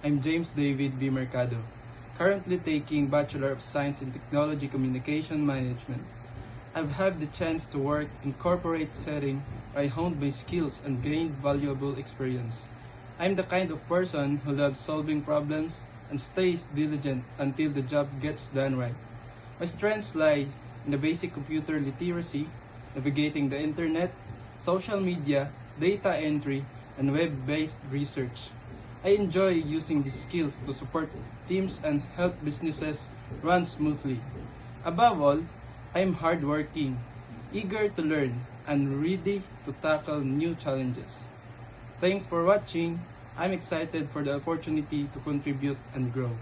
I'm James David B. Mercado, currently taking Bachelor of Science in Technology Communication Management. I've had the chance to work in corporate setting where I honed my skills and gained valuable experience. I'm the kind of person who loves solving problems and stays diligent until the job gets done right. My strengths lie in the basic computer literacy, navigating the internet, social media, data entry, and web-based research. I enjoy using these skills to support teams and help businesses run smoothly. Above all, I am hardworking, eager to learn, and ready to tackle new challenges. Thanks for watching. I'm excited for the opportunity to contribute and grow.